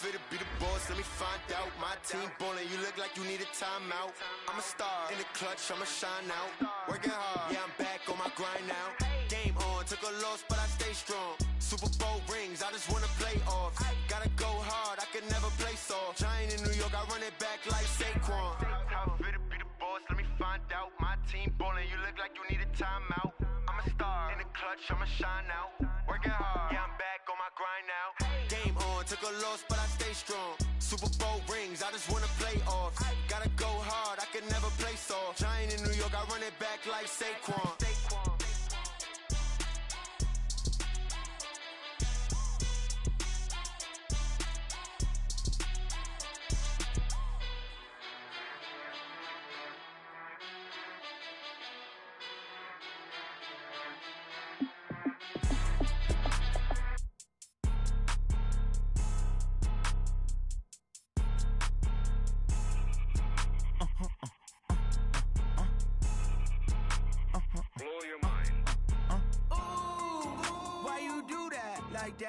fit to be the boss, let me find out. My team ballin', you look like you need a timeout. I'm a star, in the clutch, I'ma shine out. Working hard, yeah, I'm back on my grind now. Game on, took a loss, but I stay strong. Super Bowl rings, I just wanna play off. Gotta go hard, I can never play soft. Giant in New York, I run it back like Saquon. How fit to be the boss, let me find out. My team ballin', you look like you need a timeout. I'm a star, in the clutch, I'ma shine out. Working hard, yeah, I'm back on my grind now. Game on, took a loss, but I stay strong. Super Bowl rings, I just wanna play off. Gotta go hard, I can never play soft. Giant in New York, I run it back like Saquon.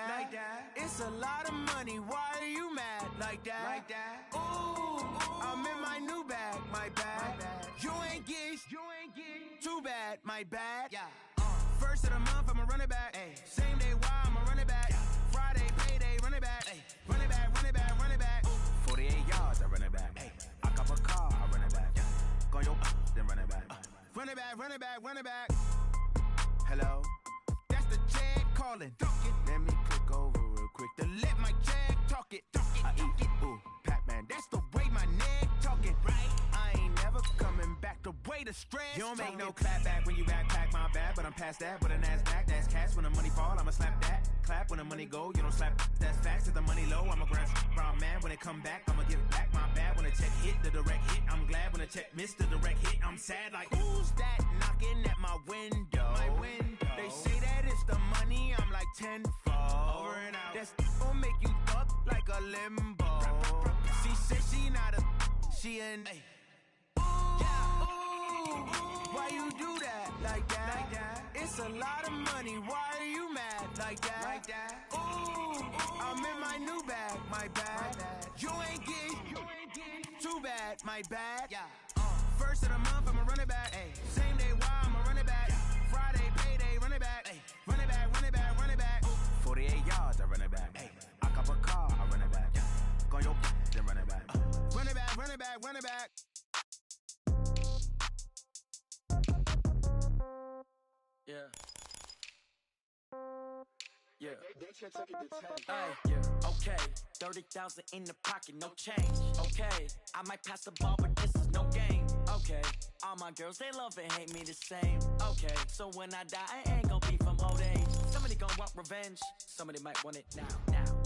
Like that. It's a lot of money. Why are you mad like that? Ooh, I'm in my new bag, my bad. You ain't get too bad, my bad. Yeah. First of the month, I'ma run it back. Ay. Same day, why I'ma run it back. Yeah. Friday, payday, run it back. Ay. Run it back, run it back, run it back. 48 yards, I run it back. Ay. I cop a car, I run it back. Yeah. Go your then run it back. Run it back, run it back, run it back. Hello, that's the check calling. Let me click over real quick to let my check talk it. I eat it, ooh, Pac-Man, that's the way my neck talking. Right, I ain't never coming back the way the stress. You don't make no clap back when you backpack my bag, but I'm past that with a NASDAQ. That's cash when the money fall, I'ma slap that. Clap when the money go, you don't slap. That's facts. If the money low, I'ma grab brown man. When it come back, I'ma give back my bad. When the check hit, the direct hit, I'm glad. When the check missed the direct hit, I'm sad. Like who's that knocking at my window? My window. They say that it's the money, I'm like tenfold. Over and out. That's gon' make you fuck like a limbo. She said she not a, she an. Ay. Why you do that like that? It's a lot of money. Why are you mad like that? Ooh, I'm in my new bag, my bad. You ain't get too bad, my bad. Yeah. First of the month, I'ma run it back. Ay. Same day, why I'ma run it back. Friday, payday, run it back. Ay. Run it back, run it back, run it back. 48 yards, I run it back. Ay. I cop a car, I run it back. Yeah. Go your then run it back. Run it back, run it back, run it back. Yeah. Yeah. Okay. 30,000 in the pocket, no change. Okay. I might pass the ball, but this is no game. Okay. All my girls, they love and hate me the same. Okay. So when I die, I ain't gon' be from old age. Somebody gon' want revenge. Somebody might want it now.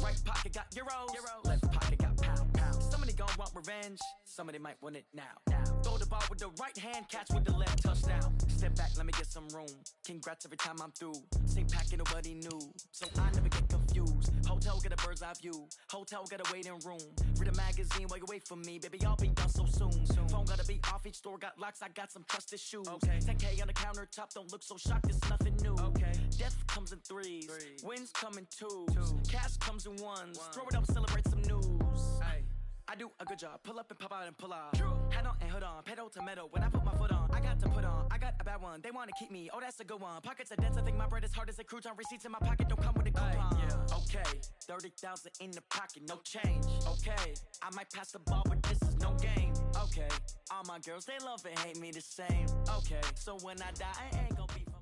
Right pocket got euros. Left pocket got pounds. Somebody gon' want revenge. Somebody might want it now. Throw the ball with the right hand, catch with the left, touchdown. Step back, let me get some room. Congrats every time I'm through. Same packet, nobody knew, so I never get confused. Hotel get a bird's eye view. Hotel got a waiting room. Read a magazine while you wait for me, baby. I'll be done so soon. Phone gotta be off. Each store got locks. I got some trusted shoes. Okay. 10K on the countertop. Don't look so shocked. It's nothing new. Okay. Death comes in threes. Wins come in twos. Cash comes in ones. Throw it up, celebrate some news. Ay. I do a good job. Pull up and pop out and pull off. Head on and hood on. Pedal to metal. When I put my foot on, I got to put on. I got a bad one. They want to keep me. Oh, that's a good one. Pockets are dense. I think my bread is hard as a crouton. Receipts in my pocket don't come with a coupon. Yeah. Okay. 30,000 in the pocket. No change. Okay. I might pass the ball, but this is no game. Okay. All my girls, they love and hate me the same. Okay. So when I die, I ain't gonna be from...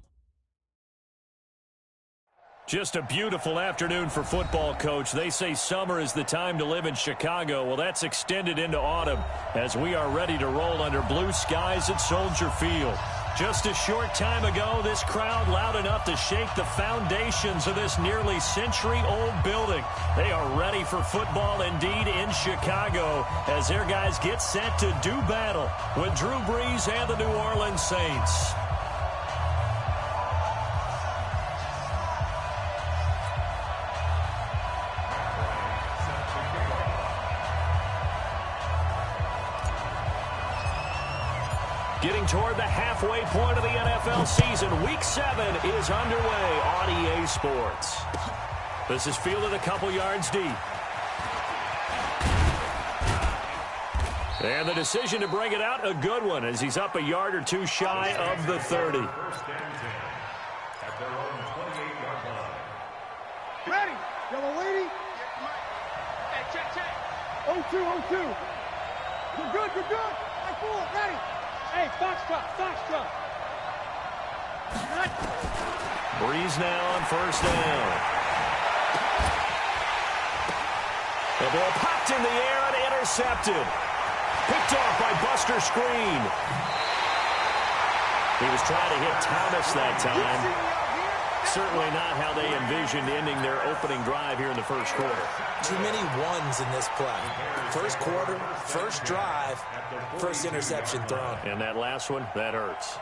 Just a beautiful afternoon for football, Coach. They say summer is the time to live in Chicago. Well, that's extended into autumn as we are ready to roll under blue skies at Soldier Field. Just a short time ago, this crowd loud enough to shake the foundations of this nearly century-old building. They are ready for football indeed in Chicago as their guys get set to do battle with Drew Brees and the New Orleans Saints. Getting toward the halfway point of the NFL season, Week 7 is underway on EA Sports. This is fielded a couple yards deep. And the decision to bring it out, a good one, as he's up a yard or two shy of the 30. Ready? Yellow lady? Hey, check. 0-2, 0-2. You're good. Hey, forward, ready? Hey, foxtrot. Breeze now on first down. The ball popped in the air and intercepted. Picked off by Buster Screen. He was trying to hit Thomas that time. Certainly not how they envisioned ending their opening drive here in the first quarter. Too many ones in this play. First quarter, first drive, first interception thrown. And that last one, that hurts.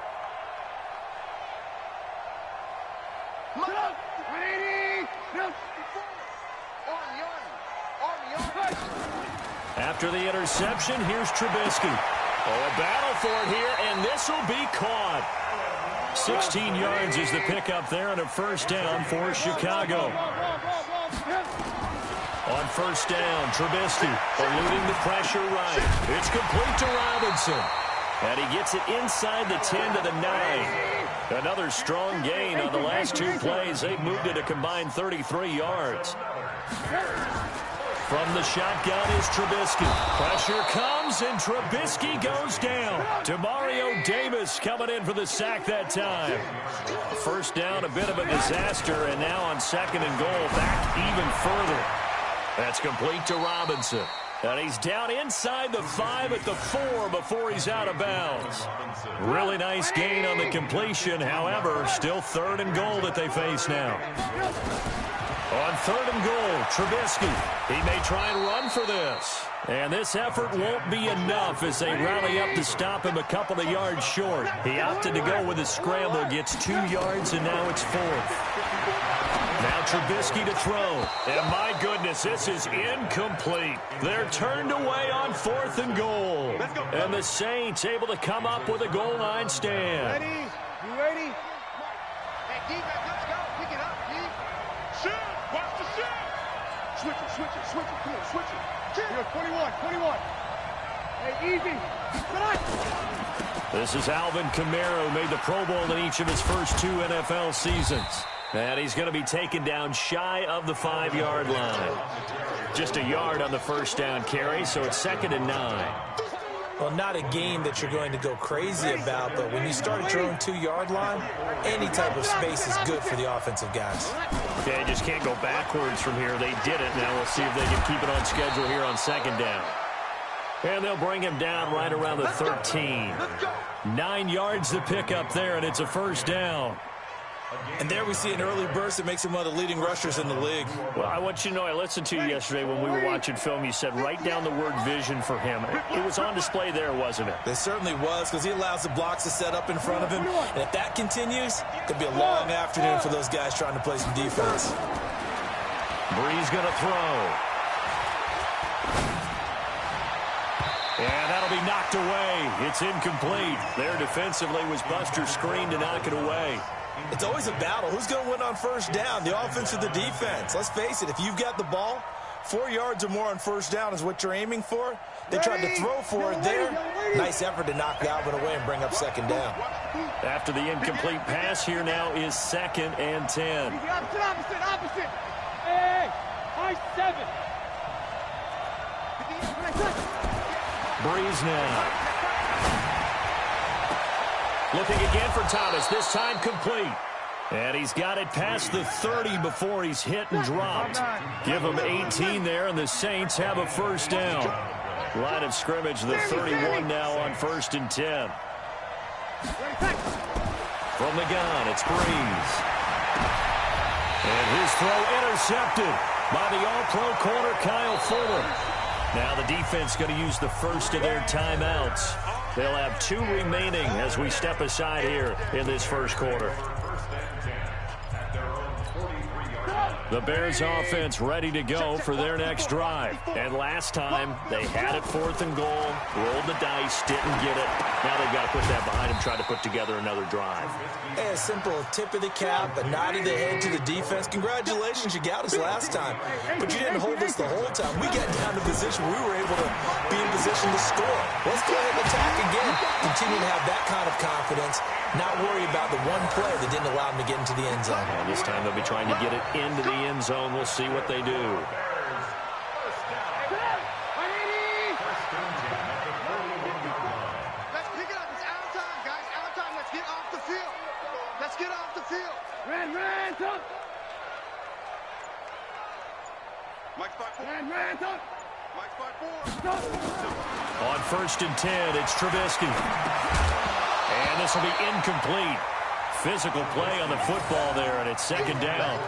After the interception, here's Trubisky. Oh, a battle for it here, and this will be caught. 16 yards is the pickup there and a first down for Chicago. On first down, Trubisky eluding the pressure right. It's complete to Robinson. And he gets it inside the 10 to the 9. Another strong gain on the last two plays. They've moved it a combined 33 yards. From the shotgun is Trubisky. Pressure comes, and Trubisky goes down. Demario Davis coming in for the sack that time. First down, a bit of a disaster, and now on second and goal, back even further. That's complete to Robinson. And he's down inside the 5 at the 4 before he's out of bounds. Really nice gain on the completion. However, still third and goal that they face now. On third and goal, Trubisky. He may try and run for this. And this effort won't be enough as they rally up to stop him a couple of yards short. He opted to go with a scramble, gets 2 yards, and now it's fourth. Now Trubisky to throw. And my goodness, this is incomplete. They're turned away on fourth and goal. And the Saints able to come up with a goal line stand. Ready? You ready? Hey, defense, let's go. Pick it up, D. Shoot! Watch the shoot! Switch it. Come on, switch it. Here, 21. Hey, easy. This is Alvin Kamara, who made the Pro Bowl in each of his first 2 NFL seasons. And he's going to be taken down shy of the 5-yard line. Just a yard on the first down carry, so it's second and 9. Well, not a game that you're going to go crazy about, but when you start at your own 2-yard line, any type of space is good for the offensive guys. They just can't go backwards from here. They did it. Now we'll see if they can keep it on schedule here on second down. And they'll bring him down right around the 13. 9 yards to pick up there, and it's a first down. And there we see an early burst that makes him one of the leading rushers in the league. Well, I want you to know, I listened to you yesterday when we were watching film. You said write down the word vision for him. It was on display there, wasn't it? It certainly was, because he allows the blocks to set up in front of him. And if that continues, it could be a long afternoon for those guys trying to play some defense. Breeze going to throw. And that'll be knocked away. It's incomplete. There defensively was Buster Screen to knock it away. It's always a battle. Who's going to win on first down, the offense or the defense? Let's face it, if you've got the ball, 4 yards or more on first down is what you're aiming for. They tried to throw for it there. Nice effort to knock that one away and bring up second down. After the incomplete pass, here now is second and 10. Opposite. Hey, high 7. Breeze now. Looking again for Thomas, this time complete. And he's got it past the 30 before he's hit and dropped. Give him 18 there, and the Saints have a first down. Line of scrimmage, the 31 now on first and 10. From the gun, it's Breeze. And his throw intercepted by the all-pro corner, Kyle Fuller. Now the defense going to use the first of their timeouts. They'll have 2 remaining as we step aside here in this first quarter. The Bears offense ready to go for their next drive. And last time, they had it 4th and goal, rolled the dice, didn't get it. Now they've got to put that behind them, try to put together another drive. Hey, a simple tip of the cap, a nod of the head to the defense. Congratulations, you got us last time. But you didn't hold us the whole time. We got down to position. We were able to be in position to score. Let's go ahead and attack again. Continue to have that kind of confidence. Not worry about the one play that didn't allow them to get into the end zone. And this time they'll be trying to get it into the end zone. We'll see what they do. Let's pick it up. It's out of time, guys. Out of time. Let's get off the field. Let's get off the field. Ran, top. Mike's 5-4. Ran, top. Mike's 5-4. On 1st and 10, it's Trubisky. And this will be incomplete. Physical play on the football there, and it's 2nd down.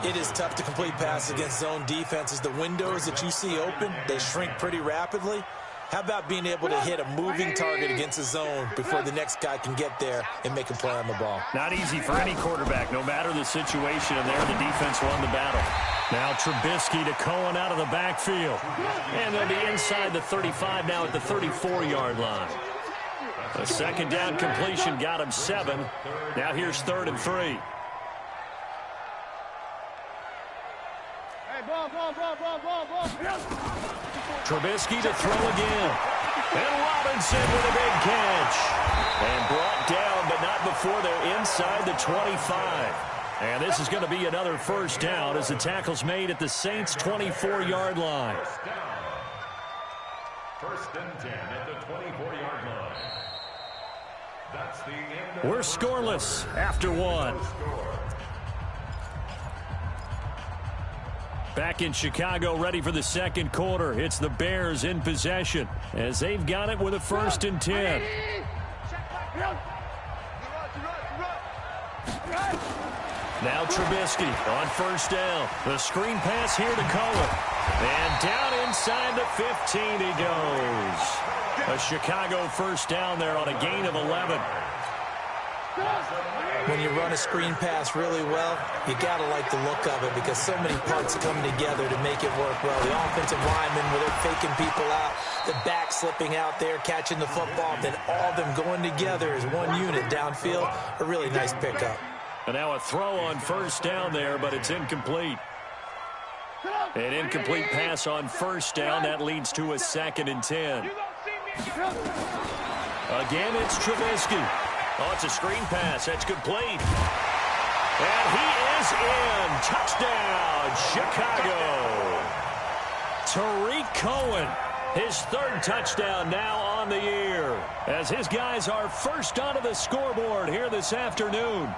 It is tough to complete passes against zone defenses. The windows that you see open, they shrink pretty rapidly. How about being able to hit a moving target against a zone before the next guy can get there and make a play on the ball? Not easy for any quarterback, no matter the situation, and there the defense won the battle. Now Trubisky to Cohen out of the backfield. And they'll be inside the 35 now at the 34-yard line. A 2nd down completion got him 7. Now here's 3rd and 3. Trubisky to throw again. And Robinson with a big catch. And brought down, but not before they're inside the 25. And this is going to be another 1st down as the tackle's made at the Saints' 24-yard line. 1st and 10 at the 24-yard line. That's the end. We're scoreless after 1. Back in Chicago, ready for the 2nd quarter. It's the Bears in possession as they've got it with a 1st and 10. Now Trubisky on 1st down. The screen pass here to Cohen. And down inside the 15 he goes. A Chicago 1st down there on a gain of 11. When you run a screen pass really well, you got to like the look of it because so many parts come together to make it work well. The offensive linemen, where they're faking people out, the back slipping out there, catching the football, then all of them going together as one unit downfield. A really nice pickup. And now a throw on 1st down there, but it's incomplete. An incomplete pass on 1st down. That leads to a 2nd and 10. Again, it's Trubisky. Oh, it's a screen pass. That's complete. And he is in. Touchdown, Chicago. Tariq Cohen, his 3rd touchdown now on the year, as his guys are first onto the scoreboard here this afternoon.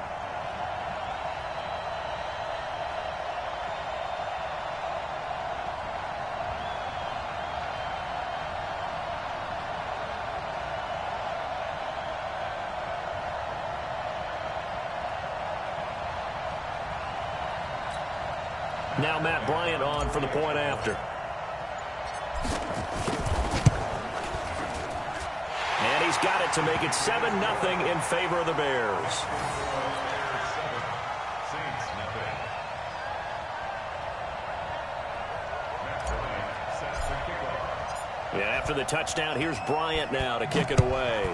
Now Matt Bryant on for the point after. And he's got it to make it 7-0 in favor of the Bears. Yeah, after the touchdown, here's Bryant now to kick it away.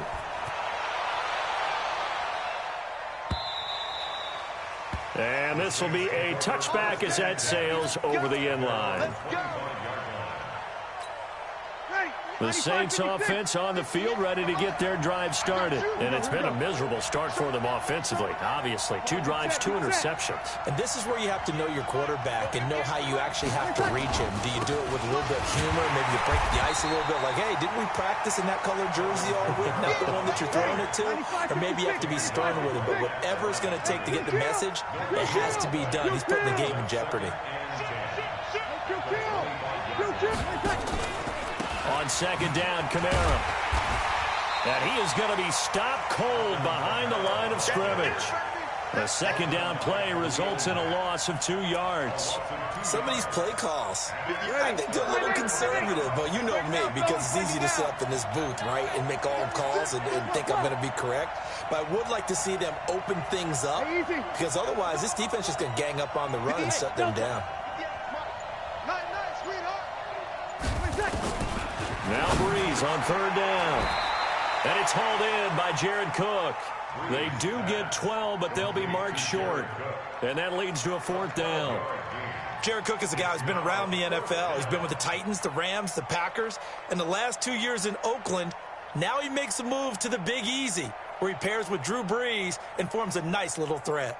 And this will be a touchback as that sails over the end line. The Saints offense on the field ready to get their drive started. And it's been a miserable start for them offensively, obviously. 2 drives, 2 interceptions. And this is where you have to know your quarterback and know how you actually have to reach him. Do you do it with a little bit of humor? Maybe you break the ice a little bit like, hey, didn't we practice in that colored jersey all week? Not the one that you're throwing it to? Or maybe you have to be stern with it. But whatever it's going to take to get the message, it has to be done. He's putting the game in jeopardy. On 2nd down, Kamara. And he is going to be stopped cold behind the line of scrimmage. A second down play results in a loss of 2 yards. Some of these play calls, I think they're a little conservative, but you know me, because it's easy to sit up in this booth, right, and make all the calls and think I'm going to be correct. But I would like to see them open things up, because otherwise this defense is going to gang up on the run and shut them down. Now Breeze on 3rd down. And it's hauled in by Jared Cook. They do get 12, but they'll be marked short. And that leads to a 4th down. Jared Cook is a guy who's been around the NFL. He's been with the Titans, the Rams, the Packers, and the last 2 years in Oakland. Now he makes a move to the Big Easy, where he pairs with Drew Brees and forms a nice little threat.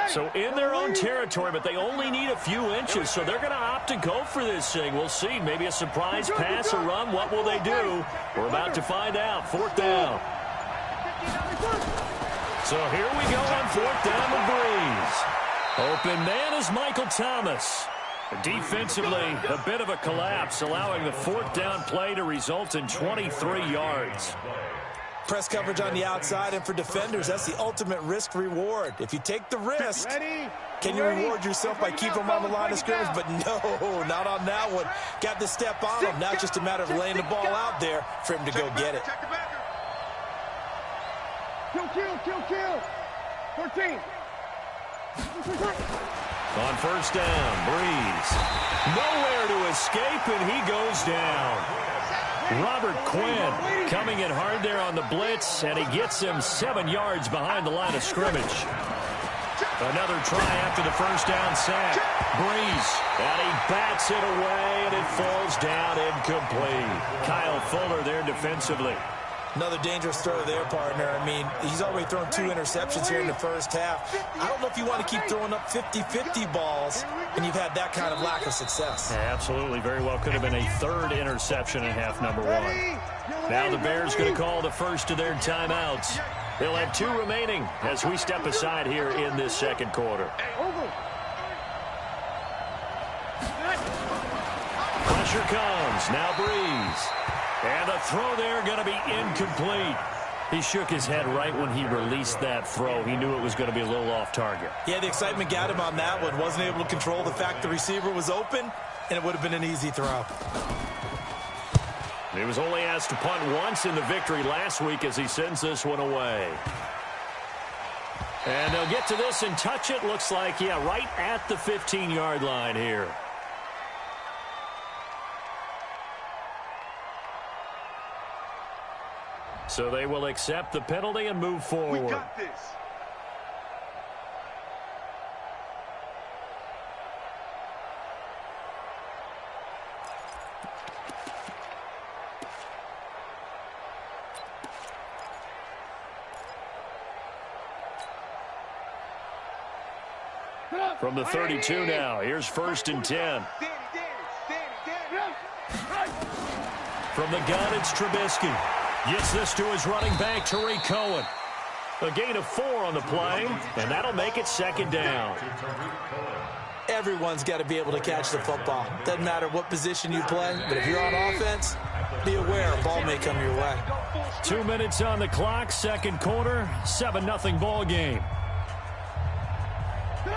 So in their own territory, but they only need a few inches, so they're going to opt to go for this thing. We'll see. Maybe a surprise pass or run. What will they do? We're about to find out. 4th down. So here we go on 4th down with Breeze. Open man is Michael Thomas. Defensively, a bit of a collapse, allowing the 4th down play to result in 23 yards. Press coverage on the outside, and for defenders, that's the ultimate risk-reward. If you take the risk, can you reward yourself by keeping them on the line of scrimmage? But no, not on that one. Got to step on him. Now it's just a matter of laying the ball out there for him to go get it. Kill. 13. On 1st down, Breeze. Nowhere to escape, and he goes down. Robert Quinn coming in hard there on the blitz, and he gets him 7 yards behind the line of scrimmage. Another try after the 1st down sack. Breeze, and he bats it away, and it falls down incomplete. Kyle Fuller there defensively. Another dangerous throw there, partner. I mean, he's already thrown 2 interceptions here in the first half. I don't know if you want to keep throwing up 50-50 balls, and you've had that kind of lack of success. Yeah, absolutely. Very well could have been a 3rd interception in half number 1. Now the Bears going to call the first of their timeouts. They'll have 2 remaining as we step aside here in this 2nd quarter. Pressure comes. Now Breeze. And the throw there going to be incomplete. He shook his head right when he released that throw. He knew it was going to be a little off target. Yeah, the excitement got him on that one. Wasn't able to control the fact the receiver was open, and it would have been an easy throw. He was only asked to punt once in the victory last week as he sends this one away. And they'll get to this and touch it. Looks like, yeah, right at the 15-yard line here. So they will accept the penalty and move forward. We got this. From the 32 now, here's 1st and 10. From the gun, it's Trubisky. Gets this to his running back, Tariq Cohen. A gain of 4 on the play, and that'll make it 2nd down. Everyone's got to be able to catch the football. Doesn't matter what position you play, but if you're on offense, Be aware, a ball may come your way. 2 minutes on the clock, second quarter, 7-0 ball game.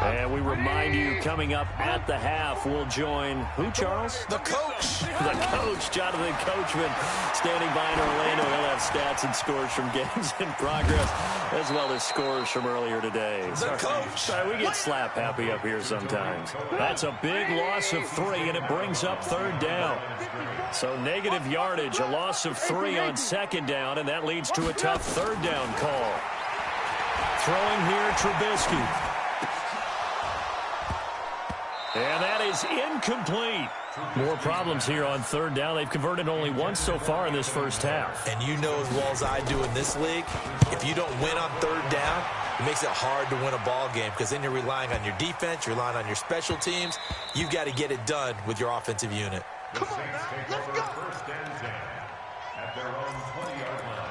And we remind you, coming up at the half, we'll join who, Charles? The coach. The coach, Jonathan Coachman, standing by in Orlando. He'll have stats and scores from games in progress, as well as scores from earlier today. The coach. Sorry, we get slap happy up here sometimes. That's a big loss of 3, and it brings up third down. So negative yardage, a loss of 3 on second down, and that leads to a tough third down call. Throwing here, Trubisky. And that is incomplete. More problems here on third down. They've converted only once so far in this first half. And you know as well as I do in this league, if you don't win on third down, it makes it hard to win a ball game because then you're relying on your defense, you're relying on your special teams. You've got to get it done with your offensive unit. Come on, let's go. First and 10 at their own 20-yard line.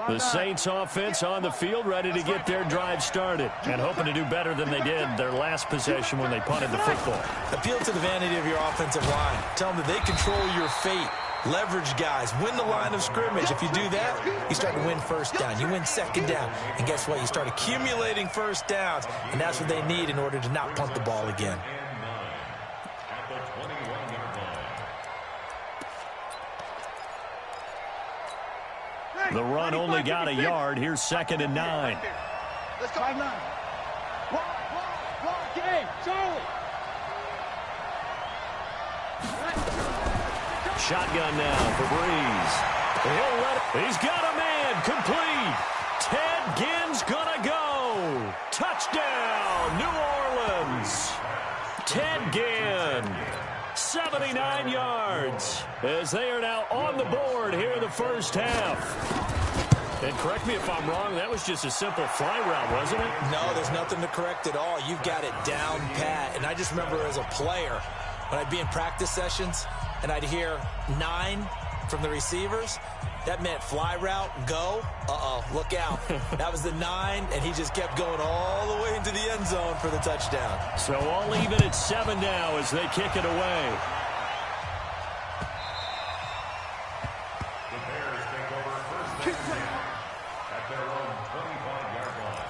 The Saints offense on the field, ready to get their drive started and hoping to do better than they did their last possession when they punted the football. Appeal to the vanity of your offensive line. Tell them that they control your fate. Leverage guys. Win the line of scrimmage. If you do that, you start to win first down. You win second down. And guess what? You start accumulating first downs. And that's what they need in order to not punt the ball again. The run only got a yard. Here's 2nd and 9. Let's go. 5-9. Game, Charlie. Shotgun now for Breeze. He's got a man. Complete. Ted Ginn's gonna go. Touchdown, New Orleans. Ted Ginn. 79 yards as they are now on the board here in the first half. And correct me if I'm wrong, that was just a simple fly route, wasn't it? No, there's nothing to correct at all. You've got it down pat. And I just remember as a player, when I'd be in practice sessions and I'd hear 9 from the receivers, that meant fly route, go. Look out. That was the 9, and he just kept going all the way into the end zone for the touchdown. So all even at 7 now as they kick it away. The Bears take over first and 10 at their own 25-yard line.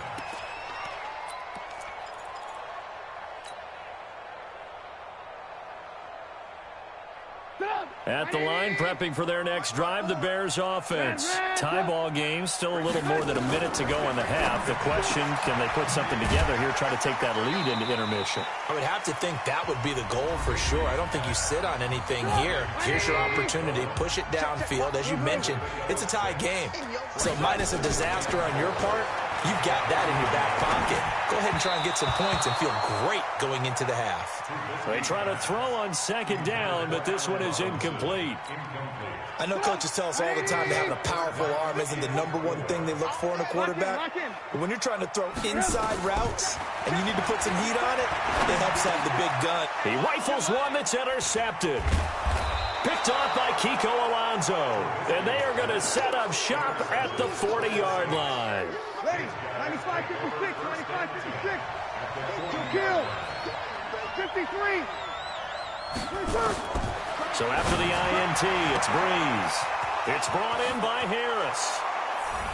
At the line, prepping for their next drive, the Bears offense. Tie ball game, still a little more than a minute to go in the half. The question, can they put something together here, try to take that lead into intermission? I would have to think that would be the goal for sure. I don't think you sit on anything here. Here's your opportunity. Push it downfield. As you mentioned, it's a tie game. So minus a disaster on your part, you've got that in your back pocket. Go ahead and try and get some points and feel great going into the half. They try to throw on second down, but this one is incomplete. I know coaches tell us all the time that having a powerful arm isn't the #1 thing they look for in a quarterback. But when you're trying to throw inside routes and you need to put some heat on it, it helps have the big gun. He rifles one that's intercepted. Picked off by Kiko Alonso. And they are going to set up shop at the 40-yard line. Ready. 95-56. 95-56. Two kills. 53. So after the INT, it's Breeze. It's brought in by Harris.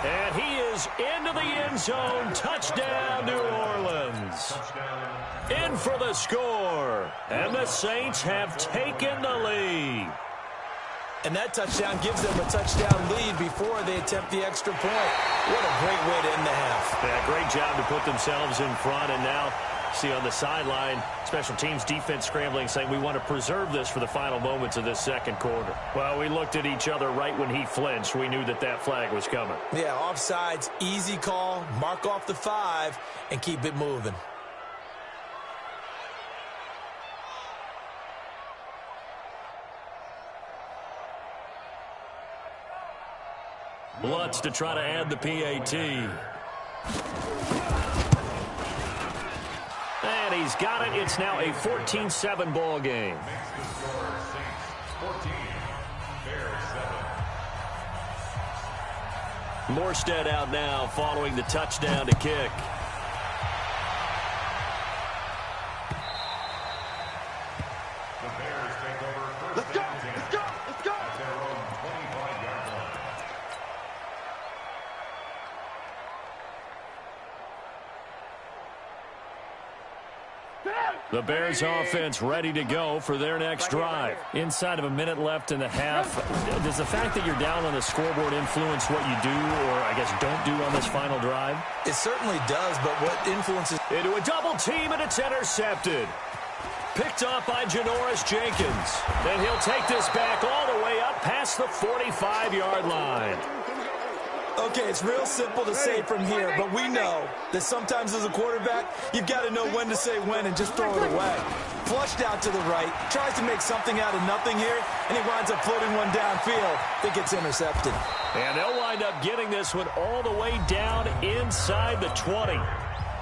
And he is into the end zone. Touchdown, New Orleans. In for the score. And the Saints have taken the lead. And that touchdown gives them a touchdown lead before they attempt the extra point. What a great way to end the half. Yeah, great job to put themselves in front. And now, see on the sideline, special teams defense scrambling, saying we want to preserve this for the final moments of this second quarter. Well, we looked at each other right when he flinched. We knew that that flag was coming. Yeah, offsides, easy call, mark off the 5, and keep it moving. Lutz to try to add the PAT. And he's got it. It's now a 14-7 ball game. Morstead out now following the touchdown to kick. Let's go! Let's go! Let's go! At their own 25-yard line. The Bears offense ready to go for their next drive. Inside of a minute left in the half, does the fact that you're down on the scoreboard influence what you do or, I guess, don't do on this final drive? It certainly does, but what influences... Into a double team, and it's intercepted. Picked off by Janoris Jenkins. Then he'll take this back all the way up past the 45-yard line. Okay, it's real simple to say from here, but we know that sometimes as a quarterback, you've got to know when to say when and just throw it away. Flushed out to the right, tries to make something out of nothing here, and he winds up floating one downfield that gets intercepted. And they'll wind up getting this one all the way down inside the 20.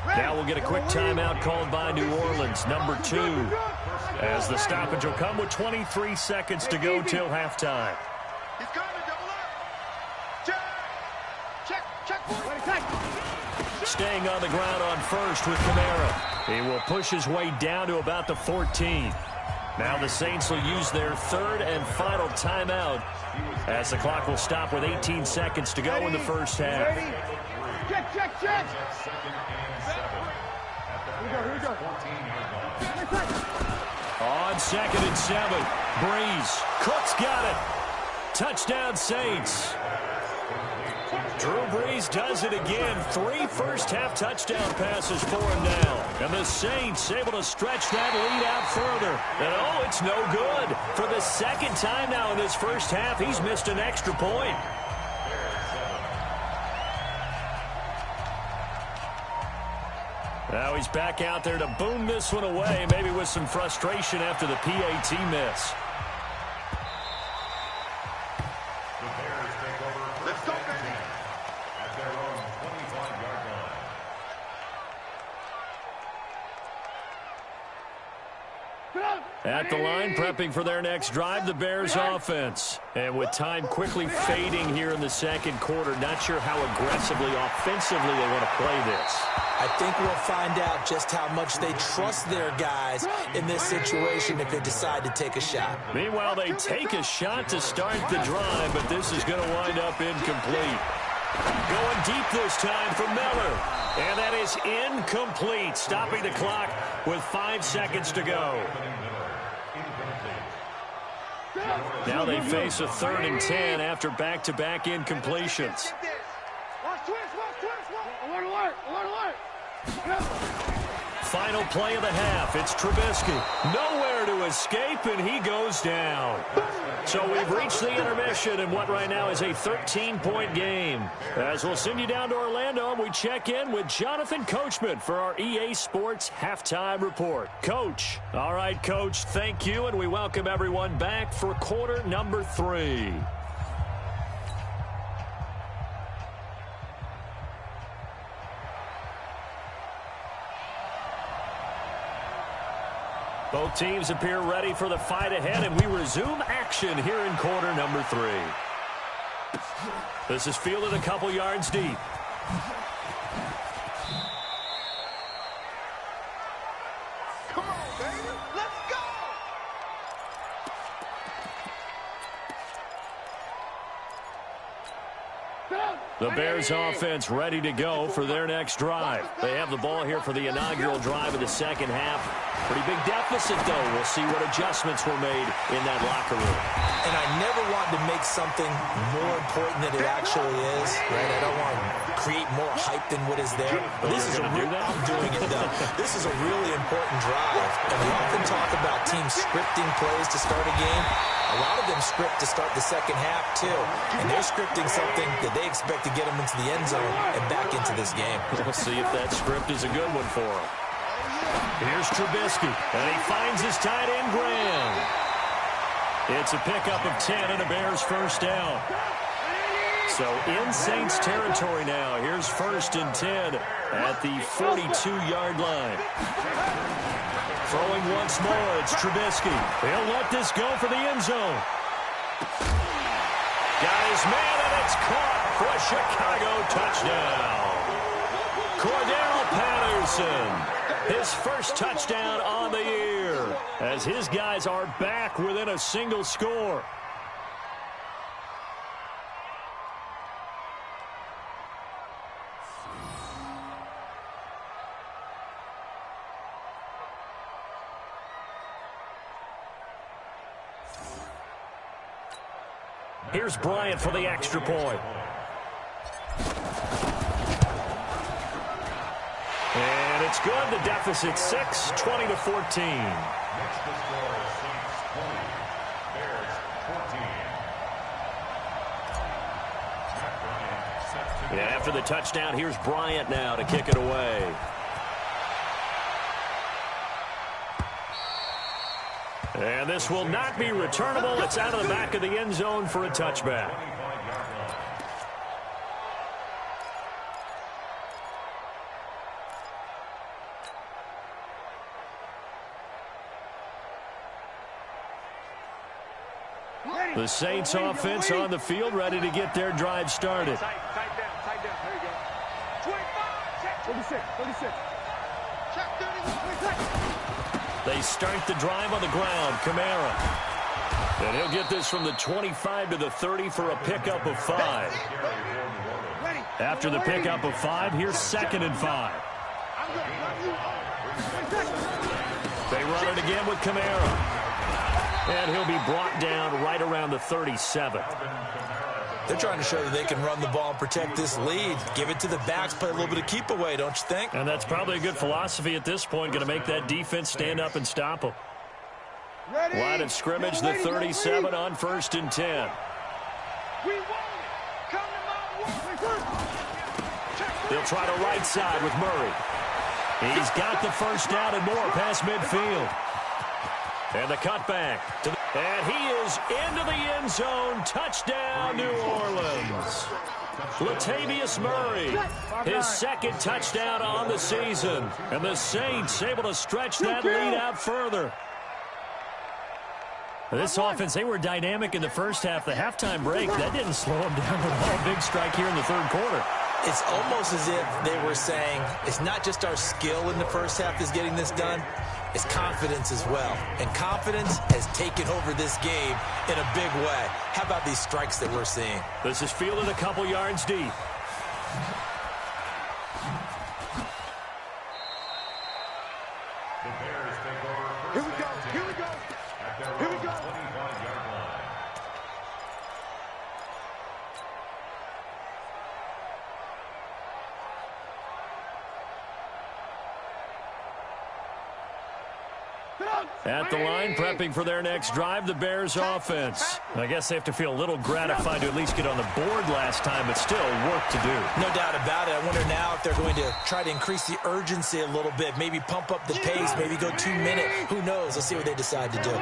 Now we'll get a quick timeout called by New Orleans, number 2, as the stoppage will come with 23 seconds to go till halftime. He's coming, double up. Check. Staying on the ground on first with Kamara. He will push his way down to about the 14. Now the Saints will use their third and final timeout as the clock will stop with 18 seconds to go in the first half. Check. Second and 7. At their 14-yard line. On 2nd and 7, Breeze. Cook's got it. Touchdown Saints. Drew Brees does it again. 3 first-half touchdown passes for him now. And the Saints able to stretch that lead out further. And, it's no good. For the second time now in this first half, he's missed an extra point. Now he's back out there to boom this one away, maybe with some frustration after the PAT miss. The Bears take over. Let's go, baby. At their own 25-yard line. At the line, prepping for their next drive, the Bears offense. And with time quickly fading here in the second quarter, not sure how aggressively, offensively they want to play this. I think we'll find out just how much they trust their guys in this situation if they decide to take a shot. Meanwhile, they take a shot to start the drive, but this is going to wind up incomplete. Going deep this time for Miller. And that is incomplete, stopping the clock with 5 seconds to go. Now they face a 3rd and 10 after back-to-back incompletions. Final play of the half. It's Trubisky. Nowhere to escape, and he goes down. So we've reached the intermission in what right now is a 13-point game. As we'll send you down to Orlando, and we check in with Jonathan Coachman for our EA Sports Halftime Report. Coach. All right, Coach, thank you, and we welcome everyone back for quarter number 3. Both teams appear ready for the fight ahead, and we resume action here in quarter number 3. This is fielded a couple yards deep. Come on, baby. Let's go. The Bears offense ready to go for their next drive. They have the ball here for the inaugural drive of the second half. Pretty big deficit, though. We'll see what adjustments were made in that locker room. And I never want to make something more important than it actually is, right? I don't want to create more hype than what is there. But this is I'm doing it, though. This is a really important drive. And we often talk about teams scripting plays to start a game. A lot of them script to start the second half, too. And they're scripting something that they expect to get them into the end zone and back into this game. We'll see if that script is a good one for them. Here's Trubisky, and he finds his tight end, Graham. It's a pickup of 10 and a Bears first down. So in Saints territory now. Here's 1st and 10 at the 42-yard line. Throwing once more, it's Trubisky. He'll let this go for the end zone. Got his man, and it's caught for a Chicago touchdown. Cordell Patterson, his first touchdown on the year, as his guys are back within a single score. Here's Bryant for the extra point. And it's good. The deficit 6, 20-14. Next to score is Saints 20, Bears 14. Yeah, after the touchdown, here's Bryant now to kick it away. And this will not be returnable. It's out of the back of the end zone for a touchback. The Saints offense on the field, ready to get their drive started. Tight down. There you go. 25, 36. Check 31. They start the drive on the ground. Kamara. And he'll get this from the 25 to the 30 for a pickup of 5. After the pickup of 5, here's 2nd and 5. They run it again with Kamara. And he'll be brought down right around the 37. They're trying to show that they can run the ball and protect this lead. Give it to the backs, play a little bit of keep away, don't you think? And that's probably a good philosophy at this point. Going to make that defense stand up and stop them. Line of scrimmage, the 37 on 1st and 10. They'll try to right side with Murray. He's got the first down and more past midfield. And the cutback. And he is into the end zone. Touchdown, New Orleans. Latavius Murray, his 2nd touchdown on the season. And the Saints able to stretch that lead out further. This offense, they were dynamic in the first half. The halftime break, that didn't slow them down at all. Big strike here in the 3rd quarter. It's almost as if they were saying, it's not just our skill in the first half that's getting this done. It's confidence as well. And confidence has taken over this game in a big way. How about these strikes that we're seeing? This is fielded a couple yards deep. The Bears take over first. Here we go. At their own 25-yard line. At the line, prepping for their next drive, the Bears offense. I guess they have to feel a little gratified to at least get on the board last time, but still work to do. No doubt about it. I wonder now if they're going to try to increase the urgency a little bit, maybe pump up the pace, maybe go 2-minute. Who knows? Let's see what they decide to do.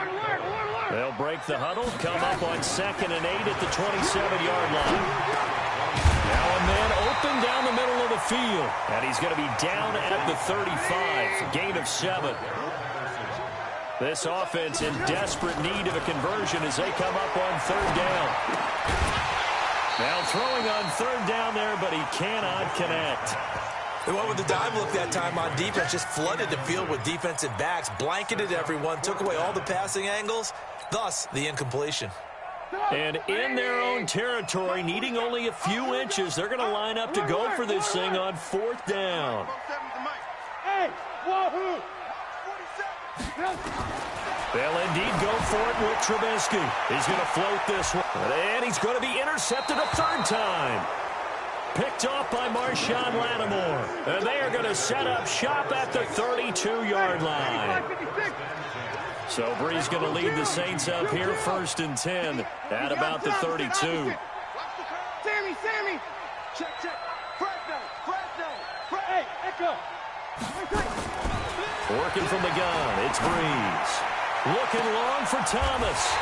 They'll break the huddle, come up on 2nd and 8 at the 27-yard line. Now a man open down the middle of the field, and he's going to be down at the 35, gain of 7. This offense in desperate need of a conversion as they come up on 3rd down. Now throwing on 3rd down there, but he cannot connect. They went with the dime look that time on defense, just flooded the field with defensive backs, blanketed everyone, took away all the passing angles, thus the incompletion. And in their own territory, needing only a few inches, they're going to line up to go for this thing on 4th down. Hey, wahoo! They'll indeed go for it with Trubisky. He's going to float this one. And he's going to be intercepted a 3rd time. Picked off by Marshawn Lattimore. And they are going to set up shop at the 32-yard line. So Bree's going to lead the Saints up here 1st and 10 at about the 32. Sammy! Check. Fresno! Hey, Echo! Working from the gun, it's Breeze. Looking long for Thomas.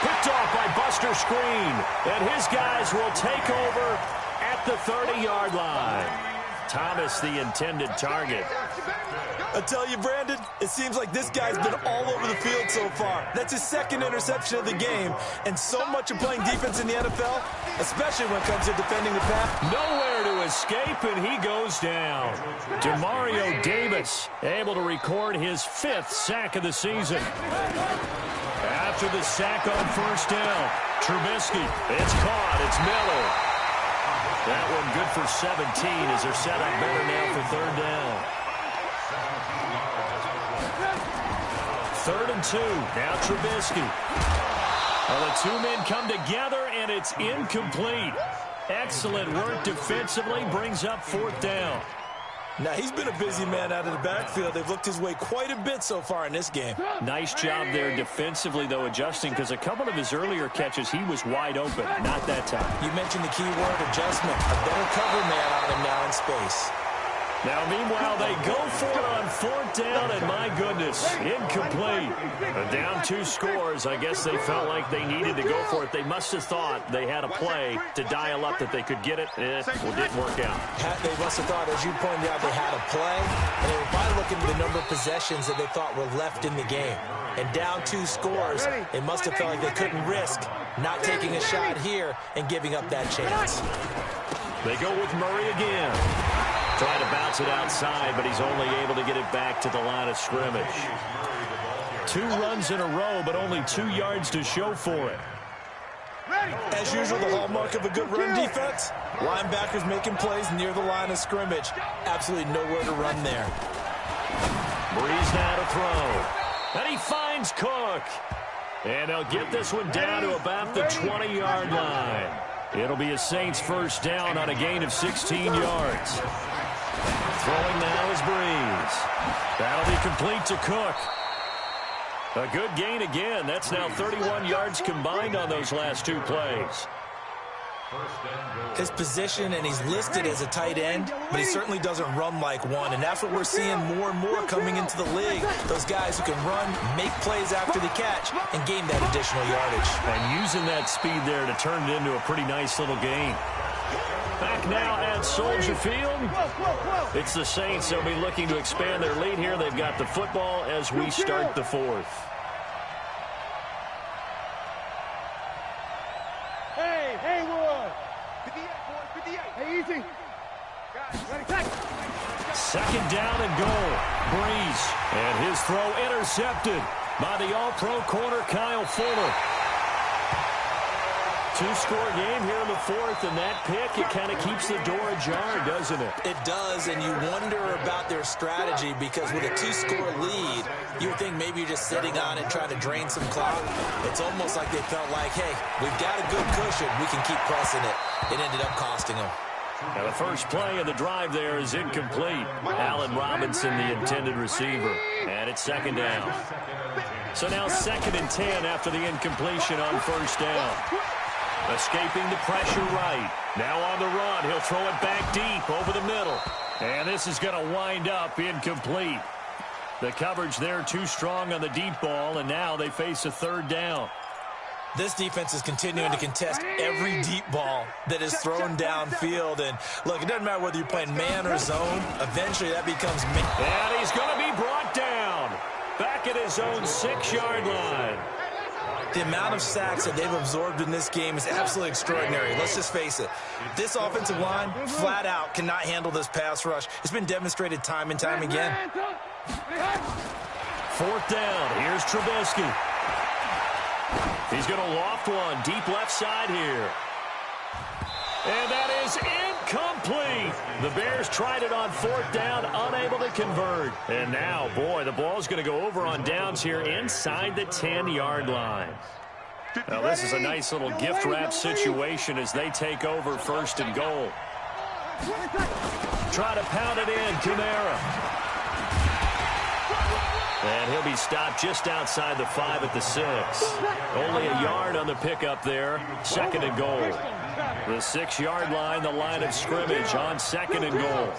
Picked off by Buster Screen. And his guys will take over at the 30-yard line. Thomas, the intended target. I tell you, Brandon, it seems like this guy's been all over the field so far. That's his 2nd interception of the game. And so much of playing defense in the NFL, especially when it comes to defending the pass. Nowhere to to escape, and he goes down. Demario Davis able to record his 5th sack of the season. After the sack on first down, Trubisky, it's caught, it's Miller. That one good for 17 as they're set up better now for 3rd down. 3rd and 2, now Trubisky. Well, the two men come together, and it's incomplete. Excellent work defensively, brings up 4th down. Now, he's been a busy man out of the backfield. They've looked his way quite a bit so far in this game. Nice job there defensively, though, adjusting, because a couple of his earlier catches, he was wide open. Not that time. You mentioned the key word, adjustment. A better cover man on him now in space. Now, meanwhile, they go for it on 4th down, and my goodness, incomplete. Down 2 scores. I guess they felt like they needed to go for it. They must have thought they had a play to dial up that they could get it. It didn't work out. They must have thought, as you pointed out, they had a play, and they were probably looking at the number of possessions that they thought were left in the game. And down 2 scores, they must have felt like they couldn't risk not taking a shot here and giving up that chance. They go with Murray again. Trying to bounce it outside, but he's only able to get it back to the line of scrimmage. 2 runs in a row, but only 2 yards to show for it. As usual, the hallmark of a good run defense, linebackers making plays near the line of scrimmage. Absolutely nowhere to run there. Breeze now to throw. And he finds Cook. And they'll get this one down to about the 20-yard line. It'll be a Saints 1st down on a gain of 16 yards. Throwing now is Breeze. That'll be complete to Cook. A good gain again. That's now 31 yards combined on those last 2 plays. His position, and he's listed as a tight end, but he certainly doesn't run like one, and that's what we're seeing more and more coming into the league. Those guys who can run, make plays after the catch, and gain that additional yardage. And using that speed there to turn it into a pretty nice little gain. Back now at Soldier Field. It's the Saints. They'll be looking to expand their lead here. They've got the football as we start the 4th. Hey, Wood. 58, boys, 58. Hey, easy. Ready, 2nd down and goal. Breeze. And his throw intercepted by the all-pro corner, Kyle Fuller. 2-score game here in the 4th, and that pick, it kind of keeps the door ajar, doesn't it? It does, and you wonder about their strategy, because with a 2-score lead, you would think maybe you're just sitting on it trying to drain some clock. It's almost like they felt like, hey, we've got a good cushion. We can keep pressing it. It ended up costing them. Now the first play of the drive there is incomplete. Allen Robinson, the intended receiver. And it's 2nd down. So now 2nd and 10 after the incompletion on 1st down. Escaping the pressure right. Now on the run. He'll throw it back deep over the middle. And this is going to wind up incomplete. The coverage there too strong on the deep ball, and now they face a 3rd down. This defense is continuing to contest every deep ball that is thrown downfield. And, look, it doesn't matter whether you're playing man or zone. Eventually, that becomes man. And he's going to be brought down. Back at his own 6-yard line. The amount of sacks that they've absorbed in this game is absolutely extraordinary. Let's just face it. This offensive line, flat out, cannot handle this pass rush. It's been demonstrated time and time again. 4th down. Here's Trubisky. He's going to loft one deep left side here. And that is incomplete. The Bears tried it on 4th down, unable to convert. And now, boy, the ball's going to go over on downs here inside the 10-yard line. Now, this is a nice little gift wrap situation as they take over 1st and goal. Try to pound it in, Kamara. And he'll be stopped just outside the 5 at the 6. Only a yard on the pickup there. 2nd and goal. The 6-yard line, the line of scrimmage on 2nd and goal.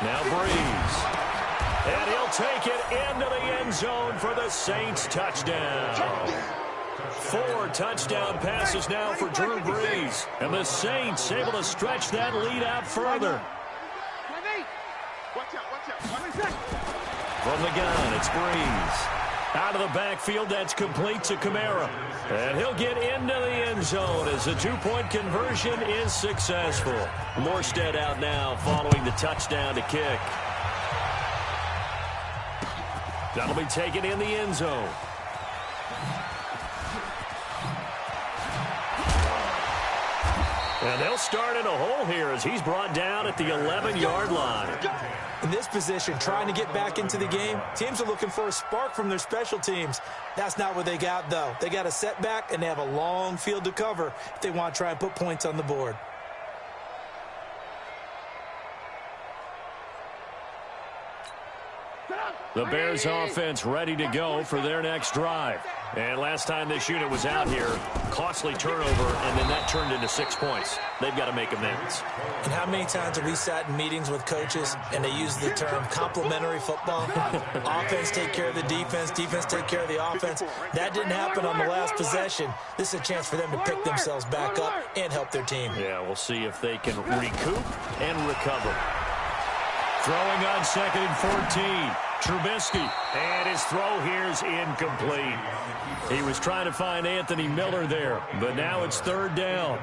Now Breeze. And he'll take it into the end zone for the Saints touchdown. 4 touchdown passes now for Drew Brees. And the Saints able to stretch that lead out further. From the gun, it's Breeze. Out of the backfield, that's complete to Kamara. And he'll get into the end zone as the two-point conversion is successful. Morstead out now following the touchdown to kick. That'll be taken in the end zone. And they'll start in a hole here as he's brought down at the 11-yard line. In this position, trying to get back into the game, teams are looking for a spark from their special teams. That's not what they got, though. They got a setback, and they have a long field to cover if they want to try and put points on the board. The Bears offense ready to go for their next drive. And last time this unit was out here, costly turnover, and then that turned into 6 points. They've got to make amends. And how many times have we sat in meetings with coaches and they use the term complementary football? Offense take care of the defense, defense take care of the offense. That didn't happen on the last possession. This is a chance for them to pick themselves back up and help their team. Yeah, we'll see if they can recoup and recover. Throwing on 2nd and 14. Trubisky, and his throw here is incomplete. He was trying to find Anthony Miller there, but now it's 3rd down.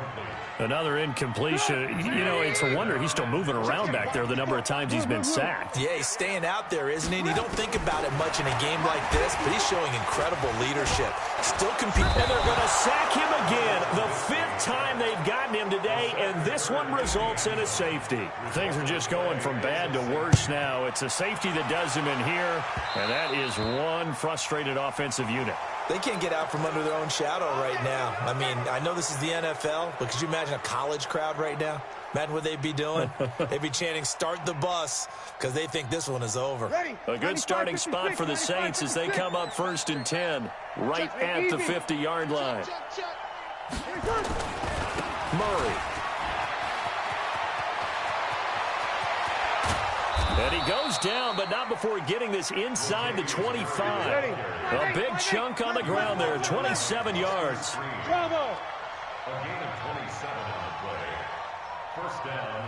Another incompletion. You know, it's a wonder he's still moving around back there the number of times he's been sacked. Yeah, he's staying out there, isn't he? And you don't think about it much in a game like this, but he's showing incredible leadership. Still competing. And they're going to sack him again. The 5th time they've gotten him today, and this one results in a safety. Things are just going from bad to worse now. It's a safety that does him in here, and that is one frustrated offensive unit. They can't get out from under their own shadow right now. I mean, I know this is the NFL, but could you imagine a college crowd right now? Imagine what they'd be doing. They'd be chanting, "Start the bus," because they think this one is over. A good starting spot for the Saints as they come up 1st and 10, right at the 50-yard line. Murray. And he goes down, but not before getting this inside the 25. A big chunk on the ground there, 27 yards. Bravo! A gain of 27 on the play. 1st down.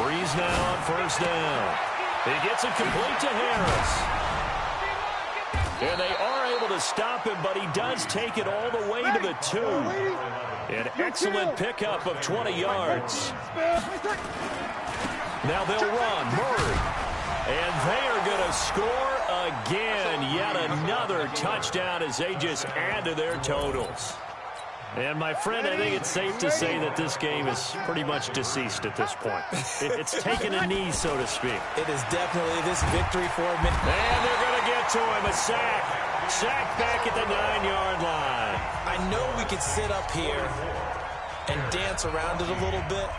Breeze now on 1st down. He gets it complete to Harris. And they are able to stop him, but he does take it all the way to the 2. An excellent pickup of 20 yards. Now they'll run. Murray. And they are going to score again. Yet another touchdown as they just add to their totals. And, my friend, I think it's safe to say that this game is pretty much deceased at this point. It's taken a knee, so to speak. It is definitely this victory for him. And they're going to get to him. A sack. Sack back at the 9-yard line. I know we could sit up here and dance around it a little bit.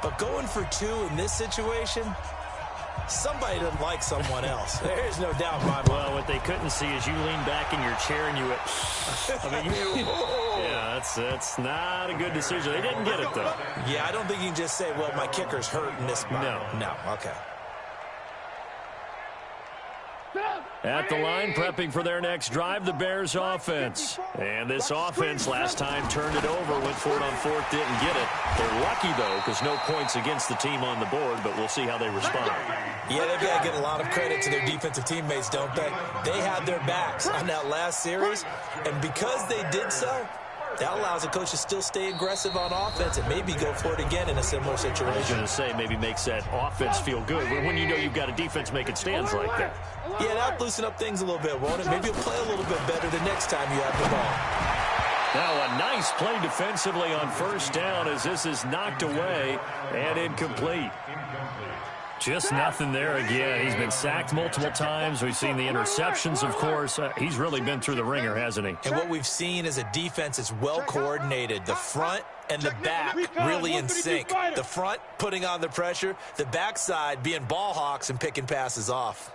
But going for 2 in this situation, somebody doesn't like someone else. There's no doubt in my mind. Well, what they couldn't see is you lean back in your chair and you went, I mean, yeah, that's not a good decision. They didn't get it, though. Yeah, I don't think you can just say, well, my kicker's hurt in this spot. No, okay. At the line, prepping for their next drive, the Bears offense. And this offense last time turned it over, went for it on 4th, didn't get it. They're lucky, though, because no points against the team on the board, but we'll see how they respond. Yeah, they've got to get a lot of credit to their defensive teammates, don't they? They had their backs on that last series, and because they did so, that allows the coach to still stay aggressive on offense and maybe go for it again in a similar situation. I was going to say maybe makes that offense feel good when you know you've got a defense making stands like that. Yeah, that'll loosen up things a little bit, won't it? Maybe you'll play a little bit better the next time you have the ball. Now a nice play defensively on 1st down as this is knocked away and incomplete. Just nothing there again. He's been sacked multiple times. We've seen the interceptions, of course. He's really been through the ringer, hasn't he? And what we've seen is a defense that's well coordinated. The front and the back really in sync. The front putting on the pressure. The backside being ball hawks and picking passes off.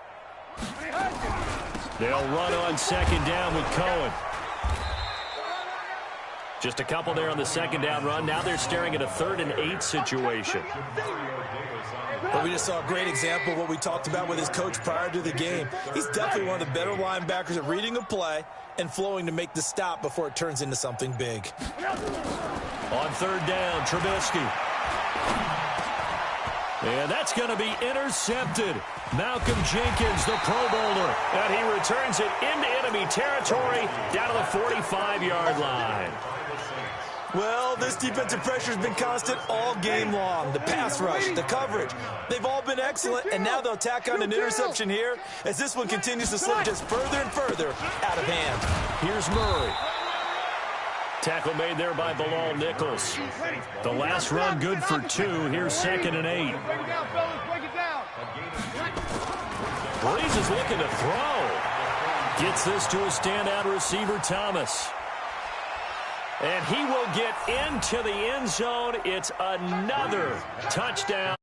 They'll run on 2nd down with Cohen. Just a couple there on the 2nd down run. Now they're staring at a 3rd and 8 situation. But we just saw a great example of what we talked about with his coach prior to the game. He's definitely one of the better linebackers at reading a play and flowing to make the stop before it turns into something big. On 3rd down, Trubisky. And that's going to be intercepted. Malcolm Jenkins, the Pro Bowler, and he returns it into enemy territory down to the 45-yard line. Well, this defensive pressure has been constant all game long. The pass rush, the coverage, they've all been excellent, and now they'll tack on an interception here as this one continues to slip just further and further out of hand. Here's Murray. Tackle made there by Bilal Nichols. The last run good for 2. Here's 2nd and 8. Breeze is looking to throw. Gets this to a standout receiver, Thomas. And he will get into the end zone. It's another touchdown.